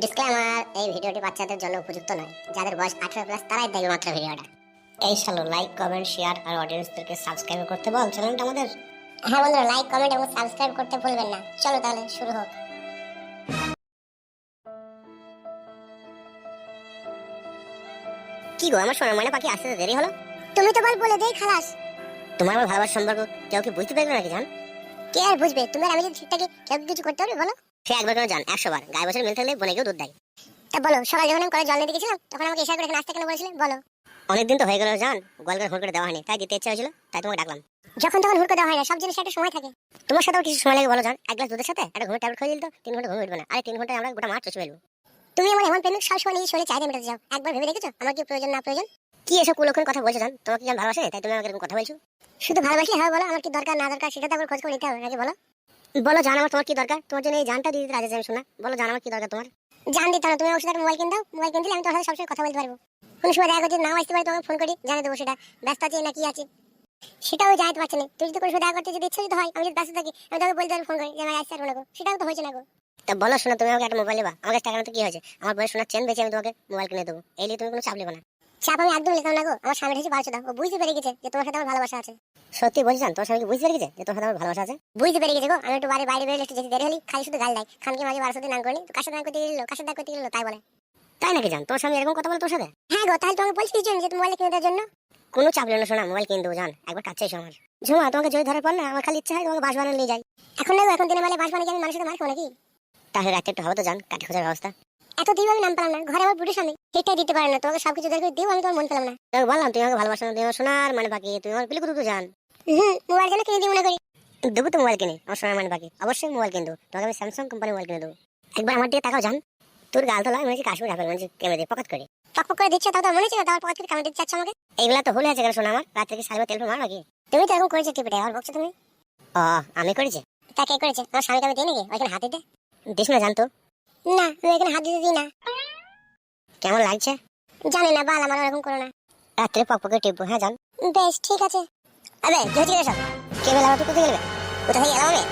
Disclaimer, এই ভিডিওটি বাচ্চাদের জন্য উপযুক্ত নয়। যাদের বয়স 18+ তারাই দেখবে মাত্র ভিডিওটা। এই শালো লাইক, কমেন্ট, শেয়ার আর অডিয়েন্সদেরকে সাবস্ক্রাইব করতে বল চ্যানেলটা আমাদের। হ্যাঁ বন্ধুরা, লাইক, কমেন্ট এবং সাবস্ক্রাইব করতে ভুলবেন না। চলো তাহলে শুরু হোক। কি গো, আমার সোনা ময়না পাখি আসতে দেরি হলো? তুমি তো বলে দেই খালাস। তোমার আমার ভালোবাসার সম্পর্ক কেউ কি বুঝতে পারবে নাকি জান? কে আর বুঝবে? তুমি আর আমি যদি ঠিকঠাক কেউ কিছু করতে পারবে বলো? সে একবার করে জান 100 বার গায়ে বছর মিল থাকলে বনে গিয়েও দুধ দেয়। তা বলো, সকালে যখন আমি কলে জল নিতে গেছিলাম তখন আমাকে ইশারা করে এখানে আসতে কেন বলেছিলে বলো? অনেকদিন তো হয়ে গেল জান, গোয়াল করে হুড় করে দেওয়া হয়নি, তাই দিতে ইচ্ছা হয়েছিল, তাই তোমাকে ডাকলাম। যখন তখন হুড় করে দেওয়া হয় না, সব জিনিস একটা সময় থাকে। তোমার সাথেও কিছু সময় লাগে বলো জান? এক গ্লাস দুধের সাথে একটা ঘুমের ট্যাবলেট খেয়ে দিল তো 3 ঘন্টা ঘুম উঠবে না, আরে 3 ঘন্টায় আমরা গোটা মাঠ চষে ফেলবো। তুমি আমার এমন প্রেমিক, সবসময় নিজের শরীরে চাহিদা মেটাতে যাও। একবার ভেবে দেখেছো আমার কি প্রয়োজন না প্রয়োজন? কি এসব কুলক্ষণ কথা বলছো জান? তোমাকে কি আমি ভালোবাসে তাই তুমি আমাকে এরকম কথা বলছো? শুধু ভালোবাসি হয় বলো? আমার কি দরকার না দরকার সেটা তো আবার খোঁজ করে নিতে হবে নাকি বলো? বলো জান, আমার তোমার কি দরকার? তোমার জন্য এই জানটা দিয়ে দিতে রাজি আছি আমি, শোনা। বলো জান, আমার কি দরকার তোমার? জান দিতে না, তুমি আমার সাথে মোবাইল কিনে দাও। মোবাইল কিনে দিলে আমি তোমার সাথে সবসময় কথা বলতে পারবো। কোনো সময় দেখা করতে নাও আসতে পারি, তোমাকে ফোন করি জানিয়ে দেবো সেটা ব্যস্ত আছে না কি আছে সেটাও জানাতে পারছি না। তুই যদি কোনো সময় দেখা করতে যদি ইচ্ছা যদি হয়, আমি যদি ব্যস্ত থাকি আমি তোকে বলতে পারি ফোন করি যে আমি আসছি আর না গো, সেটাও তো হয়েছে না গো। তা বলো শোনা, তুমি আমাকে একটা মোবাইল নেবা? আমার কাছে টাকা না তো কি হয়েছে? আমার বয়স শোনা চেন বেঁচে আমি তোমাকে মোবাইল কিনে দেবো, এই নিয়ে তুমি কোনো চাপ নেবে না। চাপ আমি একদম নিতাম না গো। আমার স্বামী হচ্ছে 12 দাও, ও বুঝতে পেরে গেছে যে তোমার সাথে আমার ভালোবাসা আছে। সত্যি বলছেন? তোর স্বামী কি বুঝতে পেরে গেছে যে তোর সাথে আমার ভালোবাসা আছে? বুঝতে পেরে গেছে গো। আমি একটু বাইরে বেরোলে একটু যদি দেরি হলি খালি শুধু গাল দেয়, খানকে মাঝে 12 দিন নাম করি, তো কার সাথে নাম করতে গেল, কার সাথে নাম করতে গেল তাই বলে। তাই নাকি জান? তোর স্বামী এরকম কথা বলে তোর সাথে? হ্যাঁ গো, তাহলে তোমাকে বলছিস যে তুমি মোবাইল কিনে দেওয়ার জন্য। কোনো চাপ নেই না শোনা, মোবাইল কিনে দেবো জান, একবার কাছে এসো আমার। ঝুমা, তোমাকে জয় ধরার পর না আমার খালি ইচ্ছা হয় তোমাকে বাস বানানো নিয়ে যাই। এখন না গো, এখন দিনে বেলায় বাস বানিয়ে আমি মানুষের সাথে মার খাবো নাকি? তাহলে রাতে একটু হবে তো জান, কাঠি খোঁজার ব্যবস্থা। এত দিন আমি নাম পেলাম না, ঘরে আমার বুড়ো স্বামী সেটাই দিতে পারে না, তোমাকে সবকিছু দেখে দিও, আমি তোমার মন পেলাম না। তোকে বললাম তুমি আমাকে ভালোবাসো না, তুমি আমার সোনার মানে বাকি, তুমি আমার পিলু কুতু জান। মোবাইল কেন কিনে দিই মনে করি? দেবো তো মোবাইল কিনে, আমার সোনার মানে বাকি, অবশ্যই মোবাইল কিনে দেবো তোমাকে। আমি স্যামসাং কোম্পানি মোবাইল কিনে দেবো। একবার আমার দিকে তাকাও জান, তোর গাল তো লাগে মনে হচ্ছে কাশ্মীর আপেল, মানে ক্যামেরা দিয়ে পকেট করে পক করে দিচ্ছে, তাও তো মনে হচ্ছে না তোমার পকেট থেকে কামড়ে দিতে চাচ্ছ আমাকে। এইগুলা তো ভুল হয়েছে কেন শোনা আমার? রাত থেকে সালবে তেল মার নাকি? তুমি তো এরকম করেছো টিপিটে, আর বকছো তুমি? ও, আমি করেছি? তা কে করেছে? আমার স্বামীকে আমি দিই নাকি ওইখানে হাত দিতে? দিস না জানতো না, আমি এখানে হাত দিতে দিই না। কেমন লাগছে জানি না, বাল আমার এরকম করো না। রাত্রে পকপকে টিপবো, হ্যাঁ জান। বেশ ঠিক আছে। আবে কি হচ্ছে এসব? কে বেলা তুই কোথায় গেলে? কোথা থেকে এলাম আমি?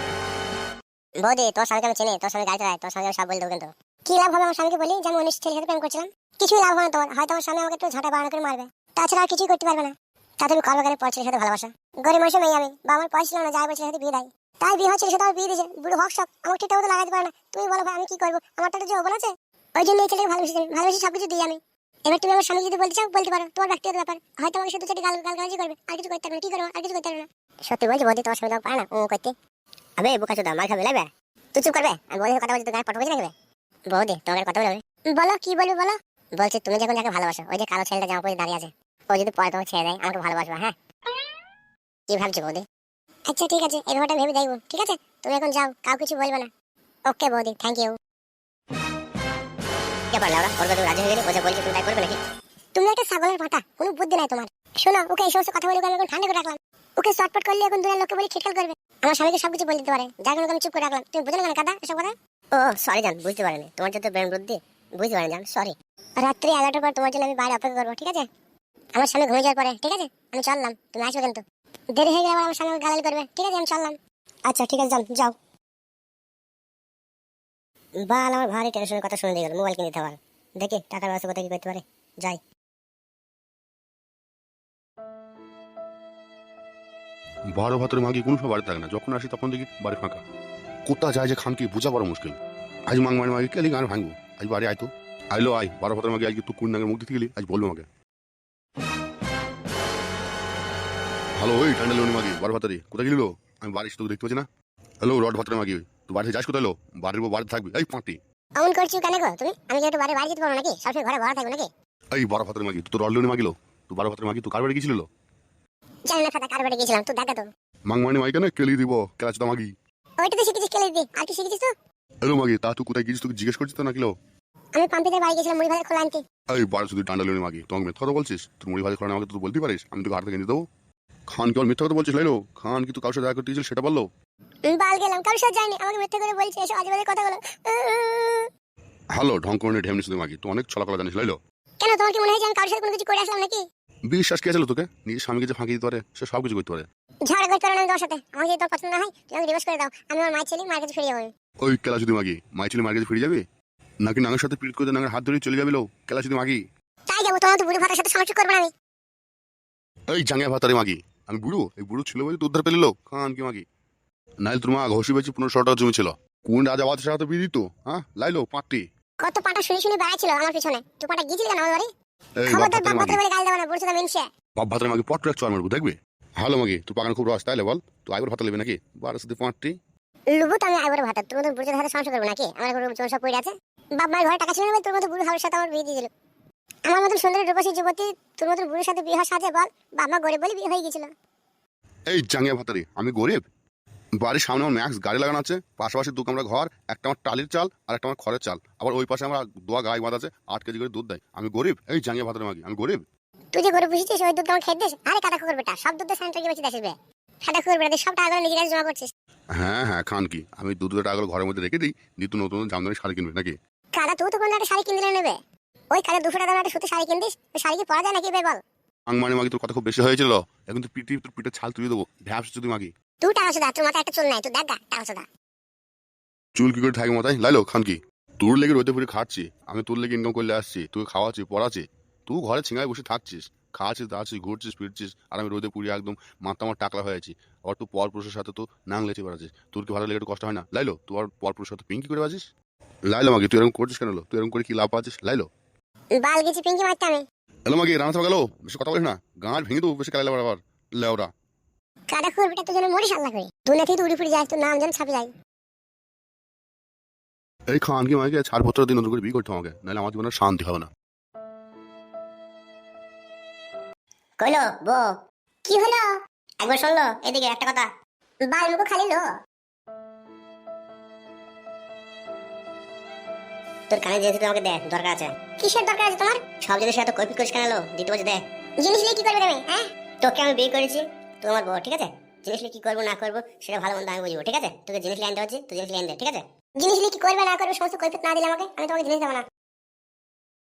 বৌদি, তোর স্বামীকে আমি চিনি, তোর স্বামী গাড়ি চালায়, তোর স্বামীকে আমি সব বলে দেবো। কিন্তু কি লাভ হবে আমার স্বামীকে বলি যে আমি অন্য ছেলের সাথে প্রেম করছিলাম? কিছুই লাভ হবে না তোমার, হয়তো আমার স্বামী আমাকে একটু ঝাঁটা বাড়ানো করে মারবে, তাছাড়া আর কিছুই করতে পারবে না। তা তুমি করবে কেন পর ছেলের সাথে ভালোবাসা? গরিব মানুষের মেয়ে আমি, বা আমার পয়সা ছিল না, যাই বলছে সাথে বিয়ে দেয়, তাই বিয়ে হচ্ছে সাথে আমার বিয়ে দিয়েছে। বুড়ো হক শখ আমাকে ঠিকঠাক মতো লাগাতে পারে না। তুমি বলো ভাই আমি কি করবো? আমার তো একটা যৌবন আছে, ওই জন্য এই ছেলেকে ভালোবেসে সবকিছু দিই আমি। এবার তুমি আমার স্বামী যদি বলতে চাও বলতে পারো, তোমার ব্যক্তিগত ব্যাপার। হয়তো আমাকে শুধু চারটি গালাগালি করবে, আর কিছু করতে পারবে না। কি করবো? আর কিছু করতে পারবে না। সত্যি বলছি বৌদি, তোমার স্বামী তো পারে না ও করতে। আবে বোকা চোদা, মার খাবে লাগবে? তুই চুপ করবে। আমি বৌদির কথা বলছি তো গায়ে পট বলছি নাকি? বৌদি তোমাকে কথা বলবে? বলো কি বলবে বলো। বলছি তুমি যখন যাকে ভালোবাসো, ওই যে কালো ছেলেটা জামা পরে দাঁড়িয়ে আছে, ও যদি পরে তোমাকে ছেড়ে দেয় আমাকে ভালোবাসবা? হ্যাঁ কি ভাবছো বৌদি? আচ্ছা ঠিক আছে, এই ব্যাপারটা ভেবে দেখবো। ঠিক আছে তুমি এখন যাও, কাউ কিছু বলবে না। ওকে বৌদি, থ্যাংক ইউ। কে পারলে ওরা ওর কথা রাজি হয়ে গেলে, ও যা বলছে তুমি তাই করবে নাকি? তুমি একটা ছাগলের মাথা, কোনো বুদ্ধি নাই তোমার। শোনো, ওকে এই সমস্ত কথা বলে আমি এখন ঠান্ডা করে রাখলাম। ওকে চটপট করলে এখন দুনিয়ার লোকে বলে খিটখাল করবে। আমার স্বামীকে সবকিছু বলে দিতে পারে, যার কারণে আমি চুপ করে রাখলাম। তুমি বুঝলে না কাদা এসব কথা? ও সরি জান, বুঝতে পারিনি, তোমার যত ব্রেন বুদ্ধি বুঝতে পারিনি জান, সরি। রাত্রি 11টার পর তোমার জন্য আমি বাইরে অপেক্ষা করবো, ঠিক আছে? আমার স্বামী ঘুমিয়ে যাওয়ার পরে, ঠিক আছে? আমি চললাম, তুমি আসবে কিন্তু। দেরি হয়ে গেলে আবার আমার স্বামী গালালি করবে, ঠিক আছে? আমি চললাম। আচ্ছা ঠিক আছে, যান যাও। বাল আমার ভারী টেনশনের কথা শুনে দিয়ে গেল, মোবাইল কিনে দিতে পারে। দেখি টাকার ব্যবস্থা কোথায় কি করতে পারে, যাই। বারো ভাতের মাগি কোনো সময় বাড়ি থাকে না, যখন আসি তখন দেখি বাড়ি ফাঁকা। কোথা যায় যে খানকে বোঝা বড় মুশকিল। আজ মাংমারি মাগি কেলি গান ভাঙবো, আজ বাড়ি আয় তো। আইলো আয়, বারো ভাতের মাগি আজকে তুই কোন নাগের মুখ দিতে গেলি আজ বলবো আমাকে। হ্যালো ওই ঠান্ডা লোনি মাগি, বারো ভাতারি কোথায় গেলিলো? আমি বাড়ি তোকে দেখতে পাচ্ছি না। হ্যালো রড ভাতের মাগি, তুই বাড়িতে যাস কোথায়? বাড়ির বাড়িতে থাকবি এই পাঁটি। অমন করছিস কেন গো তুমি? আমি কি একটু বাড়ি যেতে পারবো নাকি? সবসময় ঘরে ভরা থাকবো নাকি? এই বারো ভাতের মাগি, তুই তো রড লোনি মাগিলো, তুই বারো ভাতের মাগি তুই কার বাড়ি গেছিল? জানি না ফাটা কার বাড়ি গেছিলাম, তুই দেখা তো। মাংমানি মাগি কেন কেলি দিব কেলা চোদা মাগি। ওইটা তো শিখেছিস, কেলে দিবি আর কি শিখেছিস তো? হ্যালো মাগি, তা তুই কোথায় গেছিস তোকে জিজ্ঞেস করছিস তো না কিলো? আমি পাম্পিদের বাড়ি গেছিলাম মুড়ি ভাজা খোলা আনতে। এই বারো শুধু টান্ডা লোনি মাগি, তোমাকে মিথ্যা কথা বলছিস? তুই মুড়ি ভাজি খাওয়ানো আমাকে তুই বলতে পারিস? আমি তোকে হাট থেকে নিয়ে দেবো। খান কি মিথ্যা কথা বলছিস? লাইলো খান কি তুই কারোর সাথে দেখা করতে গেছিল সেটা বললো? বাল গেলাম, কারোর সাথে যাইনি, আমাকে মিথ্যে করে বলছে এসব আজেবাজে কথাগুলো। হ্যালো ঢং করে ঢেমনি শুধু মাগি, তুই অনেক ছলাকলা জানিস লাইলো। কেন তোমার কি মনে হয় যে আমি কারোর সাথে কোনো কিছু করে আসলাম নাকি? বিশ্বাস কে ছিল তোকে? নিজের স্বামীকে যে ফাঁকি দিতে পারে সে সব কিছু করতে পারে। ঝগড়া করতে পারো না তোমার সাথে, আমার যদি তোর পছন্দ না হয় তুমি আমাকে ডিভোর্স করে দাও, আমি আমার মায়ের ছেলে মায়ের কাছে ফিরে যাবো। ওই কেলা শুধু মাগি, মাই ছিল মার কাছে ফিরে যাবি? নাকি নাঙের সাথে পিট করে নাঙের হাত ধরে চলে যাবে লো কেলা শুধু মাগি? তাই যাবো, তোমার তো বুড়ো ভাতার সাথে সমস্যা করবো না আমি। এই জাঙ্গিয়া ভাতারে মাগি, আমি বুড়ো? এই বুড়ো ছিল বলে তো উদ্ধার পেলে লো খান কি মাগি? নাইল তোর মা ঘষি বেচি 1500 টাকা জমি ছিল, কোন রাজা বাদশার সাথে বিয়ে দিত? হ্যাঁ লাইলো পাঁচটি। কত পাটা শুনি শুনি বেড়াচ্ছিল আমার পিছনে, তুই পাটা গিয়েছিলি কেন আমার বাড়ি? এই বাপ খবরদার ভাতারে বাপ মাগি, ভাতার বাড়ি গাল দেবো না, বলছো তো মিনসে। বাপ ভাতারে মাগি পট করে চর মারবো দেখবে। হ্যালো মাগি, তুই পাকান খুব রস তাইলে বল, তুই আইবার ভাতা নেবে নাকি? 12 সাথে 5টি লুবু তো আমি আইবুড়ো ভাতা, তোর মতো বুড়োর হাতে সমস্যা করবো নাকি? আমার ঘরে জমি সব পড়ে আছে, বাপ মায়ের ঘরে টাকা ছিল না বলে তোর মতো বুড়ো হাবের সাথে আমার বিয়ে দিয়ে দিল। আমার মতন সুন্দর রূপসী যুবতী তোর মতন বুড়োর সাথে বিয়ে হওয়ার সাথে বল, বাপ মা গরিব বলে বিয়ে হয়ে গেছিল। এই জাঙ্গিয়া ভাতারে আমি গরিব? বাড়ির সামনে আমার ম্যাক্স গাড়ি লাগানো আছে, পাশাপাশি 2 কামরা ঘর, একটা আমার টালির চাল আর একটা আমার খড়ের চাল, আবার ওই পাশে আমার 2 গাই বাঁধা আছে, 8 কেজি করে দুধ দেয়। আমি গরিব? এই জাঙ্গিয়া ভাতারে মাগি আমি গরিব? তুই যে গরিব বুঝেছিস, ওই দুধ আমার খেয়ে দিস। আরে কাটা কুকুর বেটা, সব দুধ স্যানিটারি বেঁচে আসবে। কাটা কুকুর বেটা, সব টাকা করে নিজের কাছে জমা করছিস। হ্যাঁ হ্যাঁ খান কি, আমি 2 টাকা ঘরের মধ্যে রেখে দিই, নিত্য নতুন জামদানি শাড়ি কিনবে নাকি? কাদা তুই তো কোনো একটা শাড়ি কিনলে নেবে, ওই কাদা 200 টাকা একটা সুতি শাড়ি কিনতিস, ওই শাড়ি কি পরা যায় নাকি বে বল? আংমানি মাগি তোর কথা খুব বেশি হয়েছিল, এখন তো তোর পিঠে ছাল তুলে দেবো ভ্যাপস যদি মাগি। তুই টাকা শোধা, তোর মাথায় একটা চুল নাই, তুই দেখ গা টাকা শোধা। চুল কি করে থাকে মাথায় লাইলো খান কি? তোর লেগে রোদে পুরে খাচ্ছি, আমি তোর লেগে ইনকাম করলে আসছি, তুই খাওয়াচ্ছি পড়াচ্ছি, তুই ঘরে ছিঙায় বসে থাকছিস, খাচ্ছিস দাচ্ছিস ঘুরছিস ফিরছিস, আর আমি রোদে পুড়িয়ে একদম মাথা আমার টাকলা হয়ে আছি। আবার তুই পর পুরুষের সাথে তো নাং লেচে বেড়াচ্ছিস, তোর কি ভালো লেগে একটু কষ্ট হয় না লাইলো? তুই আর পর পুরুষের সাথে পিঙ্কি করে বাজিস? লাইলো মাগি তুই এরকম করছিস কেন লো? তুই এরকম করে কি লাভ পাচ্ছিস লাইলো? বাল গেছি পিঙ্কি মারতে আমি। এলো মাগি রান্না গেল, বেশি কথা বলিস না, গাঁট ভেঙে দেবো বেশি কালাইলে আবার লেওরা। কাদা কুকুর বেটা, তুই যেন মরিস আল্লাহ করে, দুনিয়া থেকে উড়ে ফুড়ে যাস, তোর নাম যেন ছাপে যায়। এই খান কি মাগি 4 বছর দিন নতুন করে বিয়ে করতে আমাকে, নাহলে আমার জীবনে শান্তি হবে না। কইলো বউ, কি হলো? একবার শুনলো এদিকে একটা কথা, বাল মুখ খালি লো। তোর কানে যেতে তোমাকে দে, দরকার আছে। কিসের দরকার আছে তোমার? সব জিনিস এত কইপি করিস কেন লো? দিতে বলছে দে। জিনিস নিয়ে কি করবে তুমি? হ্যাঁ, তোকে আমি বিয়ে করেছি, তোমার বউ, ঠিক আছে? জিনিস নিয়ে কি করবো না করবো সেটা ভালো মন্দ আমি বুঝবো, ঠিক আছে? তোকে জিনিস নিয়ে আনতে হচ্ছে, তুই জিনিস নিয়ে আনতে, ঠিক আছে? জিনিস নিয়ে কি করবে না করবে সমস্ত কৈফিয়ত না দিলে আমাকে, আমি তোমাকে জিনিস দেবো না।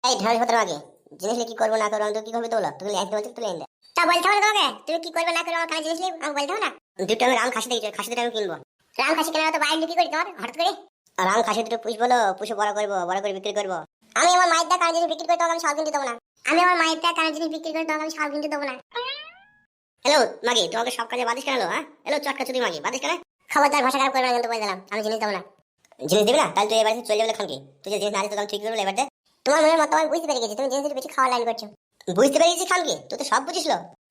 এই ঢাল পত্র আগে, জিনিস নিয়ে কি করবো না করবো আমি তো কি করবি তো বলো, তুমি নিয়ে আসতে বলছি তুই নিয়ে তা বলতে হবে না তোমাকে, তুমি কি করবে না করবে আমার কাছে জিনিস নিয়ে আমি বলতে হবে না? দুটো আমি রাম খাসি দেখি, খাসি দুটো আমি কিনবো। রাম খাসি কেনার তো বাইরে বিক্রি করি তোমার হঠাৎ করে? রাম খাসি দুটো পুষ বলো, পুষে বড় করবো, বড় করে বিক্রি করবো। আমি আমার মায়ের দা কানে জিনিস বিক্রি করে তোমাকে আমি সব কিনতে দেবো না। আমি আমার মায়ের দা কানে জিনিস বিক্রি করে তোমাকে আমি সব কিনতে দেবো না। হ্যালো মাগি, তোমাকে সব কাজে বাদিস কেন? হ্যাঁ হ্যালো চটকা চুদি মাগি, বাদিস কেন? খবরদার ভাষা খারাপ করবে না কিন্তু বলে দিলাম, আমি জিনিস দেবো না। জিনিস দিবি না? তাহলে তুই এবার চলে যাবে খানকি, তুই যে জিনিস না দিতে আমি ঠিক করবো এবার দে। তোমার মনের মতো আমি বুঝতে পেরে গেছি, তুমি জিনিস বেশি খাওয়া লাইন করছো। বুঝতে পেরেছি খানকি, তুই তো সব বুঝিস।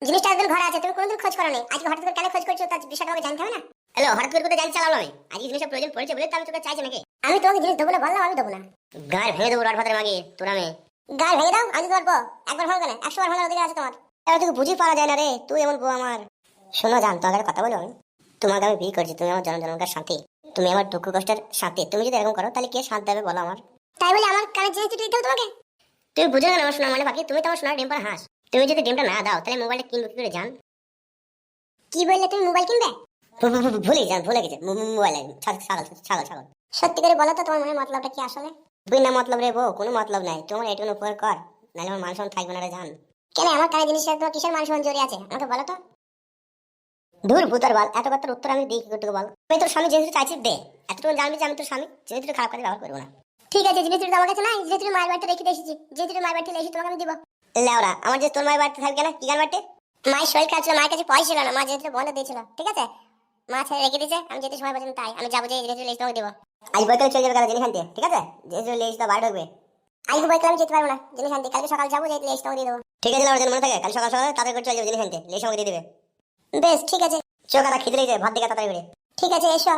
জিনিসটা একদিন ঘরে আছে, তুমি কোনোদিন খোঁজ করো না, আজকে হঠাৎ করে কেন খোঁজ করছো তার বিষয়টা আমাকে জানতে হবে না? হ্যালো হঠাৎ করে কোথায় জানতে চালাম আমি? আজকে জিনিসটা প্রয়োজন পড়েছে বলে তো আমি তোকে চাইছি নাকি? আমি তোমাকে জিনিস দেবো না বললাম, আমি দেবো না। গায়ে ভেঙে দেবো রড ভাতের মাগি তোর আমি। গায়ে ভেঙে দাও, আমি তোমার বউ, একবার ভাঙো কেন 100 বার ভাঙার অধিকার আছে তোমার। এবার তোকে বুঝি পারা যায় না রে, তুই এমন বউ আমার। শোনো জান, তোমাকে কথা বলো, আমি তোমাকে আমি বিয়ে করছি, তুমি আমার জনজনকার সাথী, তুমি আমার দুঃখ কষ্টের সাথী, তুমি যদি এরকম করো তাহলে কে শান্তি দেবে বলো আমার? তাই বলে আমার কানে জিনিস দিতে হবে তোমাকে? তুমি বুঝো না আমার শোনা মানে বাকি, তুমি তো আমার সোনার ডিম পাড়া হাঁস, তুমি যদি ডিমটা না দাও তাহলে মোবাইলটা কিনবো কি করে জান? কি বললে তুমি মোবাইল কিনবে? ভুলে যান, ভুলে গেছে মোবাইল ছাগল ছাগল ছাগল। সত্যি করে বলো তো তোমার মনের মতলবটা কি আসলে? বিনা মতলব রে বউ, কোনো মতলব নাই, তোমার এটুকুন উপকার কর, নাহলে আমার মান সম্মান থাকবে না রে জান। কেন আমার কানে জিনিস তোমার কিসের মান সম্মান জড়িয়ে আছে আমাকে বলো তো? দূর ভূতার বল, এত কথার উত্তর আমি দিই কি করতে বল? আমি তোর স্বামী জিনিস চাইছি দে, এতটুকু জানবি যে আমি তোর স্বামী, জিনিস তুই খারাপ কাজে ব্যবহার করবো না। ঠিক আছে, জিনিস তুই আমার কাছে নাই, জিনিস তুই মায়ের বাড়িতে রেখে এসেছি, জিনিস তুই মায়ের বাড়িতে এসে তোমাকে আমি দিব। লেওরা আমার যে তোর মায়ের বাড়িতে থাকবে না, কি গান বাড়িতে? মায়ের শরীর খারাপ ছিল, মায়ের কাছে পয়সা ছিল না, মা জিনিস বন্ধ দিয়েছিল, ঠিক আছে? মা ছেড়ে রেখে দিয়েছে, আমি যেতে সময় পর্যন্ত তাই আমি যাবো, যে জিনিস তুই তোমাকে দেবো। আজ বইকালে চলে যাবে কাল জিনিস আনতে, ঠিক আছে? জিনিস লেস তো বাড়ি ঢুকবে। আজ বইকালে আমি যেতে পারবো না জিনিস আনতে, কালকে সকাল যাবো, যেতে লেস তোমাকে দিয়ে দেবো। ঠিক আছে আমার জন্য মনে থাকে, কাল সকাল সকাল তাদের করে চলে যাবে জিনিস আনতে, লেস আমাকে দিয়ে দেবে। বেশ ঠিক আছে, চোখ আদা খিদে লেগেছে, ভাত দিকে তাড়াতাড়ি করে। ঠিক আছে এসো।